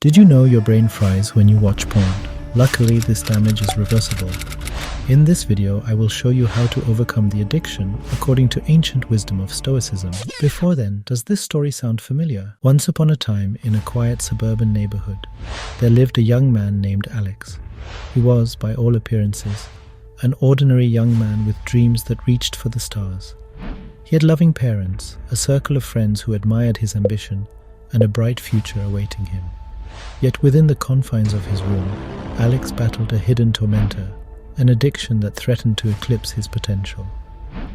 Did you know your brain fries when you watch porn? Luckily, this damage is reversible. In this video, I will show you how to overcome the addiction according to ancient wisdom of Stoicism. Before then, does this story sound familiar? Once upon a time, in a quiet suburban neighborhood, there lived a young man named Alex. He was, by all appearances, an ordinary young man with dreams that reached for the stars. He had loving parents, a circle of friends who admired his ambition, and a bright future awaiting him. Yet within the confines of his room, Alex battled a hidden tormentor, an addiction that threatened to eclipse his potential.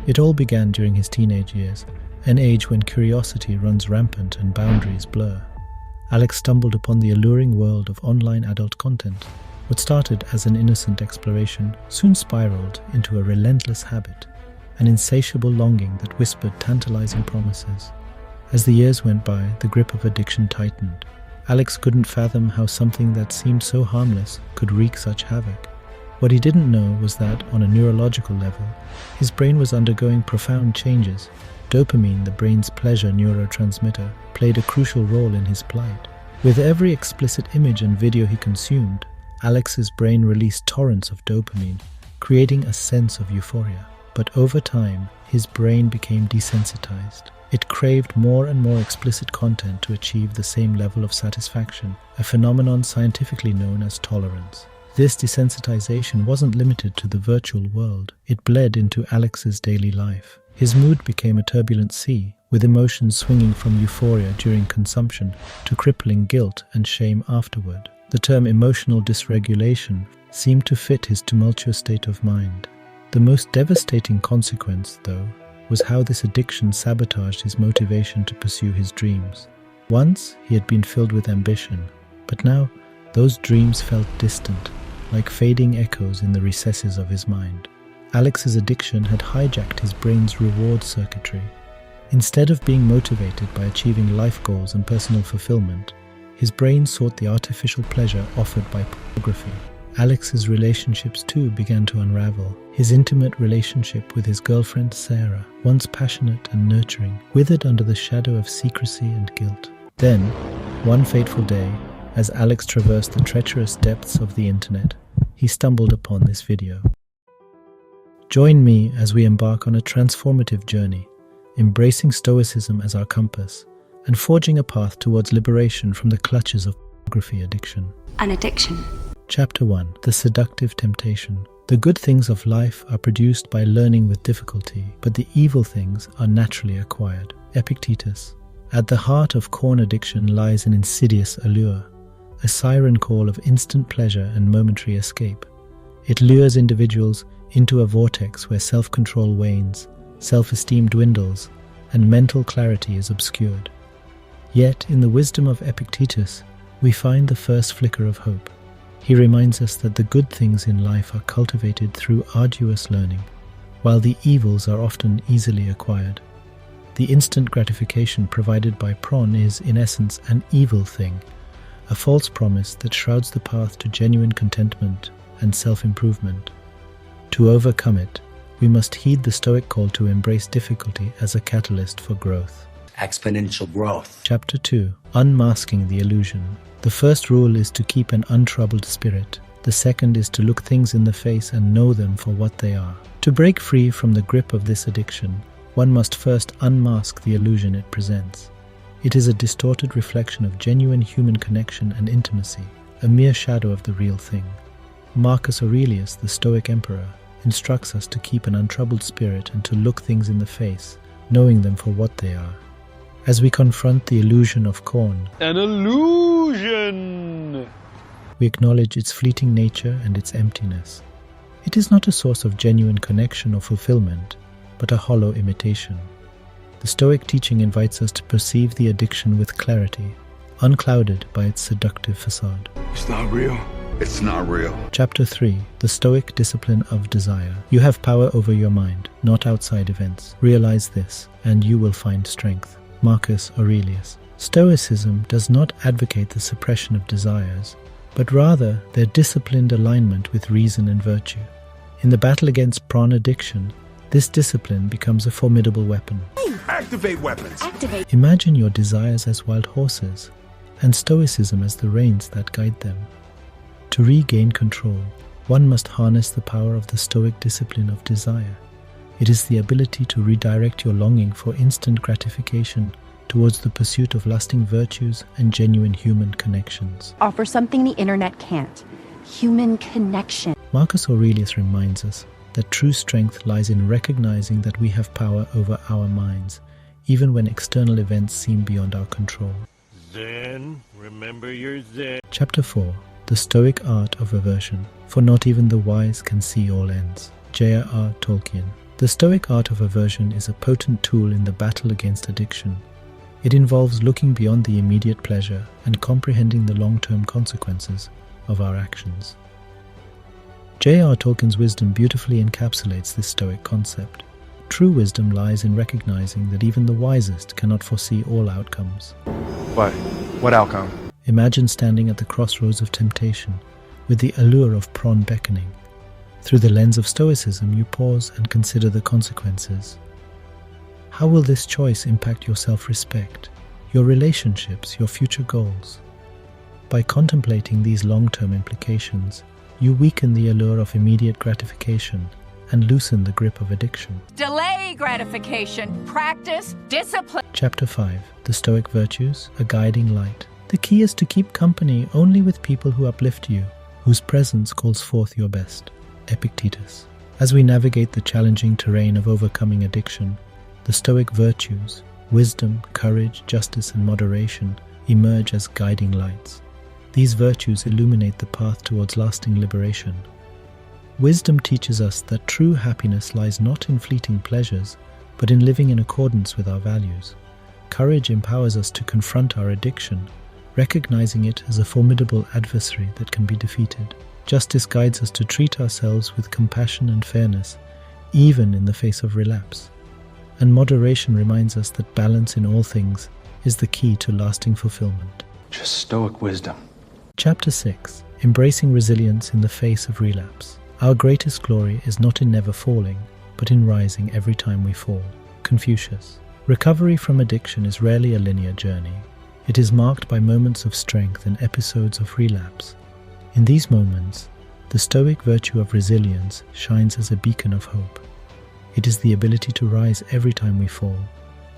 It all began during his teenage years, an age when curiosity runs rampant and boundaries blur. Alex stumbled upon the alluring world of online adult content. What started as an innocent exploration soon spiraled into a relentless habit, an insatiable longing that whispered tantalizing promises. As the years went by, the grip of addiction tightened. Alex couldn't fathom how something that seemed so harmless could wreak such havoc. What he didn't know was that, on a neurological level, his brain was undergoing profound changes. Dopamine, the brain's pleasure neurotransmitter, played a crucial role in his plight. With every explicit image and video he consumed, Alex's brain released torrents of dopamine, creating a sense of euphoria. But over time, his brain became desensitized. It craved more and more explicit content to achieve the same level of satisfaction, a phenomenon scientifically known as tolerance. This desensitization wasn't limited to the virtual world. It bled into Alex's daily life. His mood became a turbulent sea, with emotions swinging from euphoria during consumption to crippling guilt and shame afterward. The term emotional dysregulation seemed to fit his tumultuous state of mind. The most devastating consequence, though, was how this addiction sabotaged his motivation to pursue his dreams. Once, he had been filled with ambition, but now those dreams felt distant, like fading echoes in the recesses of his mind. Alex's addiction had hijacked his brain's reward circuitry. Instead of being motivated by achieving life goals and personal fulfillment, his brain sought the artificial pleasure offered by pornography. Alex's relationships too began to unravel. His intimate relationship with his girlfriend Sarah, once passionate and nurturing, withered under the shadow of secrecy and guilt. Then, one fateful day, as Alex traversed the treacherous depths of the internet, he stumbled upon this video. Join me as we embark on a transformative journey, embracing Stoicism as our compass, and forging a path towards liberation from the clutches of pornography addiction. An addiction. Chapter 1. The Seductive Temptation. The good things of life are produced by learning with difficulty, but the evil things are naturally acquired. Epictetus. At the heart of porn addiction lies an insidious allure, a siren call of instant pleasure and momentary escape. It lures individuals into a vortex where self-control wanes, self-esteem dwindles, and mental clarity is obscured. Yet, in the wisdom of Epictetus, we find the first flicker of hope. He reminds us that the good things in life are cultivated through arduous learning, while the evils are often easily acquired. The instant gratification provided by porn is, in essence, an evil thing, a false promise that shrouds the path to genuine contentment and self-improvement. To overcome it, we must heed the Stoic call to embrace difficulty as a catalyst for growth. Exponential growth. Chapter 2. Unmasking the Illusion. The first rule is to keep an untroubled spirit. The second is to look things in the face and know them for what they are. To break free from the grip of this addiction, one must first unmask the illusion it presents. It is a distorted reflection of genuine human connection and intimacy, a mere shadow of the real thing. Marcus Aurelius, the Stoic emperor, instructs us to keep an untroubled spirit and to look things in the face, knowing them for what they are. As we confront the illusion of porn, an illusion, we acknowledge its fleeting nature and its emptiness. It is not a source of genuine connection or fulfillment, but a hollow imitation. The Stoic teaching invites us to perceive the addiction with clarity, unclouded by its seductive facade. It's not real. It's not real. Chapter 3. The Stoic Discipline of Desire. You have power over your mind, not outside events. Realize this, and you will find strength. Marcus Aurelius. Stoicism does not advocate the suppression of desires, but rather their disciplined alignment with reason and virtue. In the battle against porn addiction, this discipline becomes a formidable weapon. Activate weapons. Activate. Imagine your desires as wild horses, and Stoicism as the reins that guide them. To regain control, one must harness the power of the Stoic discipline of desire. It is the ability to redirect your longing for instant gratification towards the pursuit of lasting virtues and genuine human connections. Offer something the internet can't: human connection. Marcus Aurelius reminds us that true strength lies in recognizing that we have power over our minds, even when external events seem beyond our control. Zen, remember your Zen. Chapter 4. The Stoic Art of Aversion. For not even the wise can see all ends. J.R.R. Tolkien. The Stoic Art of Aversion is a potent tool in the battle against addiction. It involves looking beyond the immediate pleasure and comprehending the long-term consequences of our actions. J.R.R. Tolkien's wisdom beautifully encapsulates this Stoic concept. True wisdom lies in recognizing that even the wisest cannot foresee all outcomes. What outcome? Imagine standing at the crossroads of temptation, with the allure of prawn beckoning. Through the lens of Stoicism, you pause and consider the consequences. How will this choice impact your self-respect, your relationships, your future goals? By contemplating these long-term implications, you weaken the allure of immediate gratification and loosen the grip of addiction. Delay gratification. Practice discipline. Chapter 5. The Stoic Virtues, a guiding light. The key is to keep company only with people who uplift you, whose presence calls forth your best. Epictetus. As we navigate the challenging terrain of overcoming addiction, the Stoic virtues, wisdom, courage, justice, and moderation, emerge as guiding lights. These virtues illuminate the path towards lasting liberation. Wisdom teaches us that true happiness lies not in fleeting pleasures, but in living in accordance with our values. Courage empowers us to confront our addiction, recognizing it as a formidable adversary that can be defeated. Justice guides us to treat ourselves with compassion and fairness, even in the face of relapse. And moderation reminds us that balance in all things is the key to lasting fulfillment. Just Stoic wisdom. Chapter 6. Embracing Resilience in the Face of Relapse. Our greatest glory is not in never falling, but in rising every time we fall. Confucius. Recovery from addiction is rarely a linear journey. It is marked by moments of strength and episodes of relapse. In these moments, the Stoic virtue of resilience shines as a beacon of hope. It is the ability to rise every time we fall,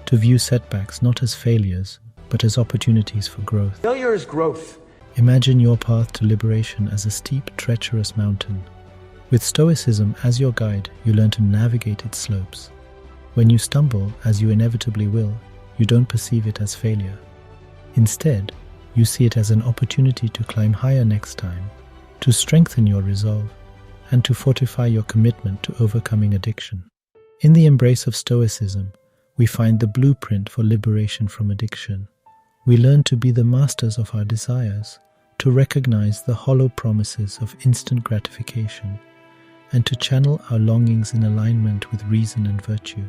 to view setbacks not as failures, but as opportunities for growth. Failure is growth. Imagine your path to liberation as a steep, treacherous mountain. With Stoicism as your guide, you learn to navigate its slopes. When you stumble, as you inevitably will, you don't perceive it as failure. Instead, you see it as an opportunity to climb higher next time, to strengthen your resolve, and to fortify your commitment to overcoming addiction. In the Embrace of Stoicism, we find the blueprint for liberation from addiction. We learn to be the masters of our desires, to recognize the hollow promises of instant gratification, and to channel our longings in alignment with reason and virtue.